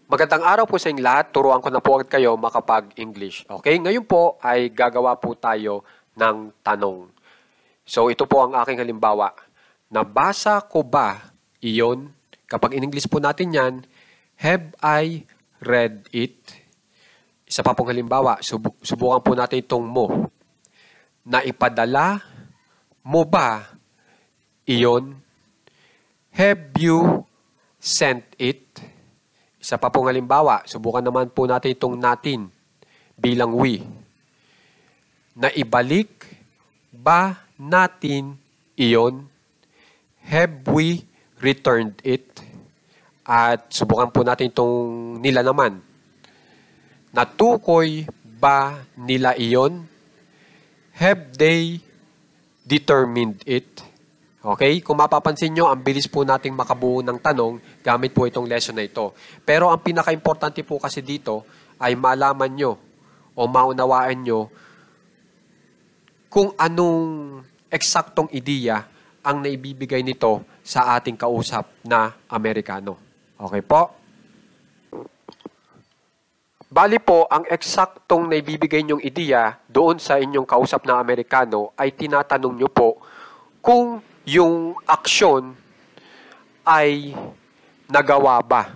Magandang araw po sa inyong lahat. Turuan ko na po agad kayo makapag-English. Okay? Ngayon po ay gagawa po tayo ng tanong. So ito po ang aking halimbawa. Nabasa ko ba iyon? Kapag in-English po natin yan, have I read it? Isa pa pong halimbawa, subukan po natin itong mo. Naipadala mo ba iyon? Have you sent it? Isa pa pong halimbawa, subukan naman po natin itong natin bilang we. Naibalik ba natin iyon? Have we returned it? At subukan po natin itong nila naman. Natukoy ba nila iyon? Have they determined it? Okay? Kung mapapansin nyo, ang bilis po nating makabuo ng tanong gamit po itong lesson na ito. Pero ang pinaka-importante po kasi dito ay malaman nyo o maunawaan nyo kung anong eksaktong ideya ang naibibigay nito sa ating kausap na Amerikano. Okay po? Bali po, ang eksaktong naibibigay nyong ideya doon sa inyong kausap na Amerikano ay tinatanong nyo po kung yung aksyon ay nagawa ba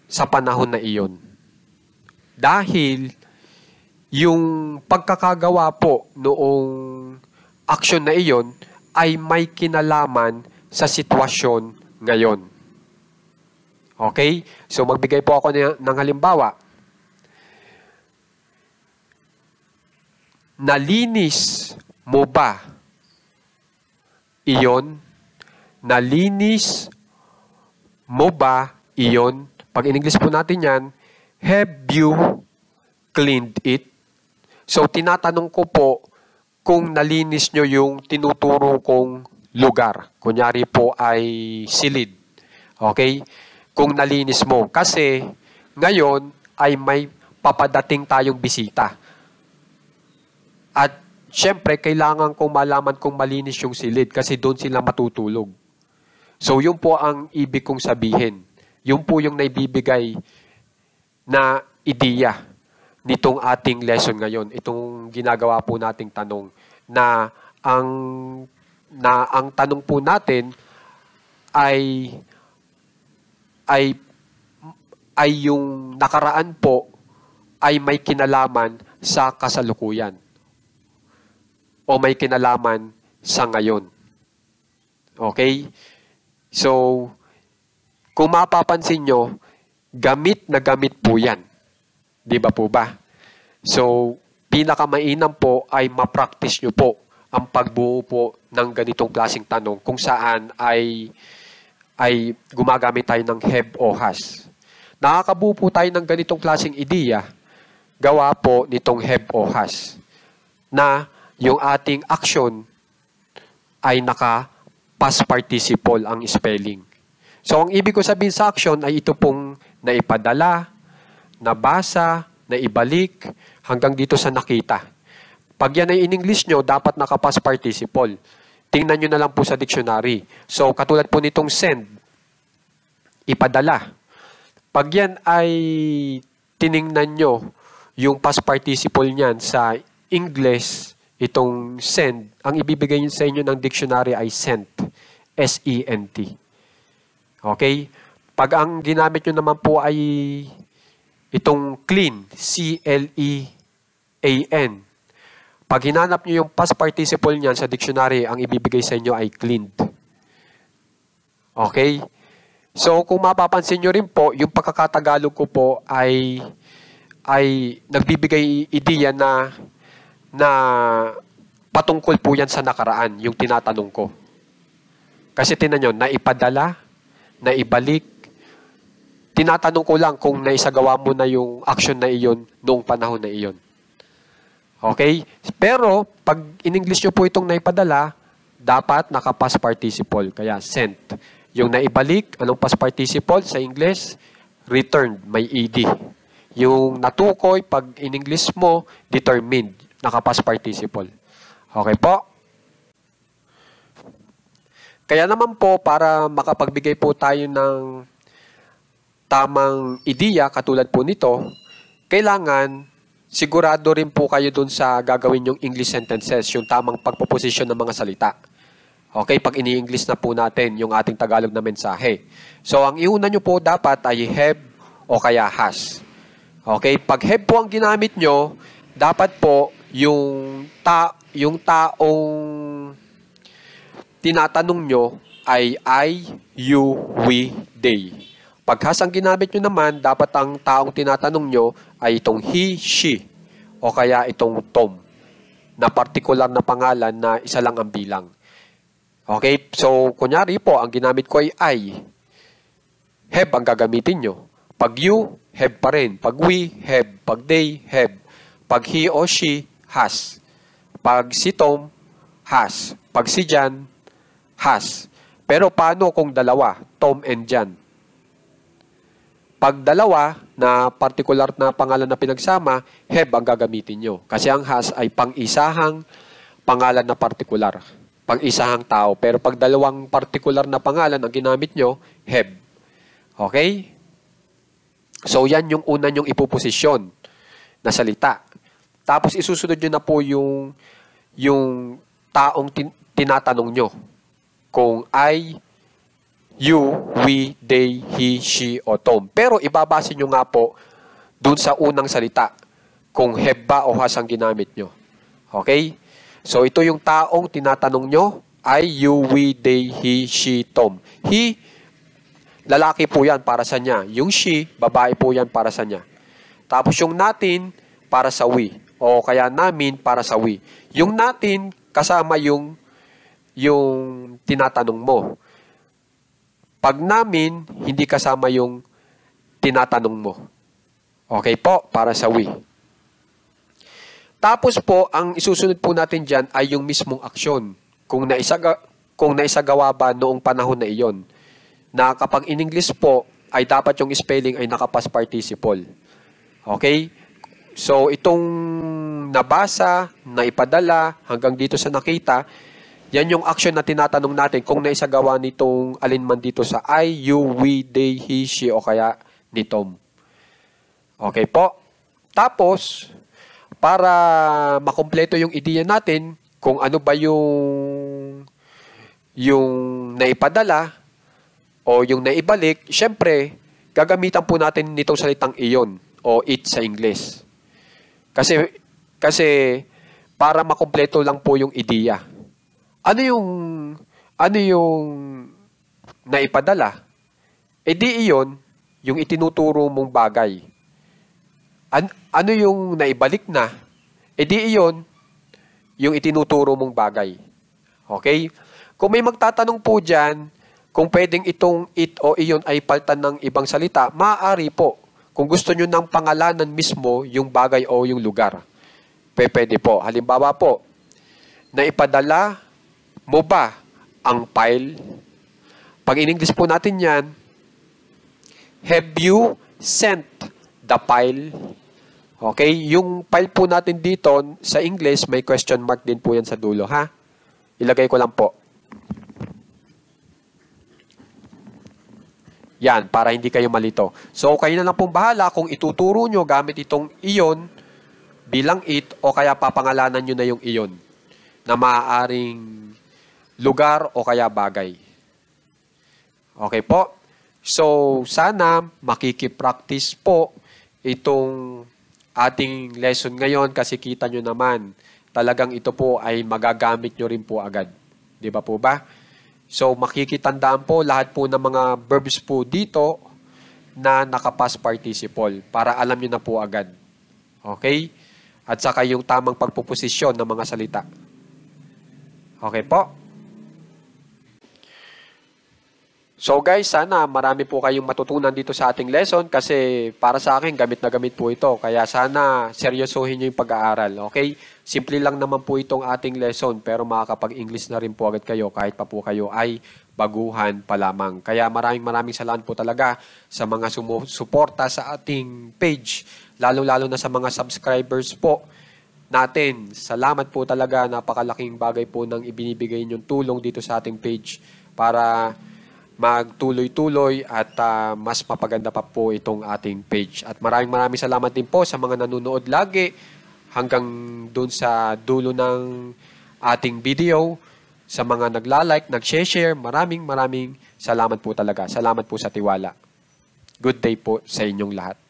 sa panahon na iyon. Dahil yung pagkakagawa po noong aksyon na iyon ay may kinalaman sa sitwasyon ngayon. Okay? So magbigay po ako ng halimbawa. Nalinis mo ba iyon? Nalinis mo ba iyon? Pag in-English po natin yan, have you cleaned it? So, tinatanong ko po kung nalinis nyo yung tinuturo kong lugar. Kunyari po ay silid. Okay? Kung nalinis mo. Kasi, ngayon ay may papadating tayong bisita. At siyempre, kailangan kong malaman kung malinis yung silid kasi doon sila matutulog. So, yun po ang ibig kong sabihin. Yun po yung naibibigay na ideya nitong ating lesson ngayon. Itong ginagawa po nating tanong na ang tanong po natin ay yung nakaraan po ay may kinalaman sa kasalukuyan. O may kinalaman sa ngayon. Okay? So, kung mapapansin nyo, gamit na gamit po yan. Di ba po ba? So, pinakamainam po ay ma-practice nyo po ang pagbuo po ng ganitong klaseng tanong kung saan ay gumagamit tayo ng have o has. Nakakabuo po tayo ng ganitong klaseng ideya gawa po nitong have o has na yung ating action ay naka-past participle ang spelling. So, ang ibig ko sabihin sa action ay ito pong naipadala, nabasa, naibalik, hanggang dito sa nakita. Pag yan ay in English nyo, dapat naka-past participle. Tingnan nyo na lang po sa dictionary. So, katulad po nitong send, ipadala. Pag yan ay tiningnan nyo yung past participle niyan sa English, itong send, ang ibibigay nyo sa inyo ng dictionary ay sent. S-E-N-T. Okay? Pag ang ginamit nyo naman po ay itong clean. C-L-E-A-N. Pag hinanap nyo yung past participle niyan sa dictionary, ang ibibigay sa inyo ay cleaned. Okay? So, kung mapapansin nyo rin po, yung pagkakatagalog ko po ay nagbibigay ideya na patungkol po yan sa nakaraan, yung tinatanong ko. Kasi tinan nyo, naipadala, naibalik, tinatanong ko lang kung naisagawa mo na yung action na iyon noong panahon na iyon. Okay? Pero, pag in-English nyo po itong naipadala, dapat naka-past participle, kaya sent. Yung naibalik, anong past participle sa English? Returned, may ed. Yung natukoy, pag in-English mo, determined. Naka-past participle. Okay po? Kaya naman po, para makapagbigay po tayo ng tamang ideya katulad po nito, kailangan sigurado rin po kayo dun sa gagawin yung English sentences, yung tamang pagpoposisyon ng mga salita. Okay, pag ini-English na po natin yung ating Tagalog na mensahe. So, ang iuna nyo po dapat ay have o kaya has. Okay, pag have po ang ginamit nyo, dapat po yung taong tinatanong nyo ay I, you, we, they. Pag has ang ginamit nyo naman, dapat ang taong tinatanong nyo ay itong he, she, o kaya itong Tom, na partikular na pangalan na isa lang ang bilang. Okay, so kunyari po, ang ginamit ko ay I. Have ang gagamitin nyo. Pag you, have pa rin. Pag we, have. Pag they, have. Pag he o she, has. Pag si Tom, has. Pag si Jan, has. Pero paano kung dalawa? Tom and Jan. Pag dalawa na particular na pangalan na pinagsama, have ang gagamitin nyo. Kasi ang has ay pang-isahang pangalan na partikular. Pang-isahang tao. Pero pag dalawang particular na pangalan ang ginamit nyo, have. Okay? So, yan yung una nyong ipoposisyon na salita. Tapos, isusunod nyo na po yung taong tinatanong nyo. Kung I, you, we, they, he, she, o Tom. Pero, ibabase nyo nga po dun sa unang salita. Kung have ba o has ang ginamit nyo. Okay? So, ito yung taong tinatanong nyo. I, you, we, they, he, she, Tom. He, lalaki po yan para sa niya. Yung she, babae po yan para sa niya. Tapos yung natin, para sa we. O kaya namin, para sa we. Yung natin, kasama yung tinatanong mo. Pag namin, hindi kasama yung tinatanong mo. Okay po, para sa we. Tapos po, ang isusunod po natin dyan ay yung mismong aksyon. Kung naisagawa ba noong panahon na iyon. Na kapag in English po, ay dapat yung spelling ay naka-past participle. Okay? So, itong nabasa, naipadala, hanggang dito sa nakita, yan yung action na tinatanong natin kung naisagawa nitong alinman dito sa I, you, we, they, he, she, o kaya ni Tom. Okay po? Tapos, para makumpleto yung ideya natin, kung ano ba yung naipadala o yung naibalik, syempre, gagamitan po natin nitong salitang iyon o it sa English. Kasi para makumpleto lang po yung ideya. Ano yung naipadala? E di iyon, yung itinuturo mong bagay. Ano yung naibalik na? E di iyon, yung itinuturo mong bagay. Okay? Kung may magtatanong po dyan, kung pwedeng itong it o iyon ay paltan ng ibang salita, maaari po. Kung gusto nyo ng pangalanan mismo, yung bagay o yung lugar. Pwede po. Halimbawa po, naipadala mo ba ang file? Pag in English po natin yan, have you sent the file? Okay, yung file po natin dito sa English, may question mark din po yan sa dulo, ha? Ilagay ko lang po. Yan, para hindi kayo malito. So, kayo na lang pong bahala kung ituturo nyo gamit itong iyon bilang it o kaya papangalanan nyo na yung iyon na maaaring lugar o kaya bagay. Okay po? So, sana makikipractice po itong ating lesson ngayon kasi kita nyo naman, talagang ito po ay magagamit nyo rin po agad. Di ba po ba? So, makikitandaan po lahat po ng mga verbs po dito na naka-past participle para alam nyo na po agad. Okay? At saka yung tamang pagpuposisyon ng mga salita. Okay po? So guys, sana marami po kayong matutunan dito sa ating lesson kasi para sa akin, gamit na gamit po ito. Kaya sana seryosohin nyo yung pag-aaral. Okay? Simple lang naman po itong ating lesson pero makakapag-English na rin po agad kayo kahit pa po kayo ay baguhan pa lamang. Kaya maraming salamat po talaga sa mga sumusuporta sa ating page. Lalo-lalo na sa mga subscribers po natin. Salamat po talaga. Napakalaking bagay po ng ibinibigay ninyong tulong dito sa ating page para magtuloy-tuloy at mas mapaganda pa po itong ating page. At maraming salamat din po sa mga nanonood lagi hanggang dun sa dulo ng ating video, sa mga nagla-like, nag-share, maraming salamat po talaga. Salamat po sa tiwala. Good day po sa inyong lahat.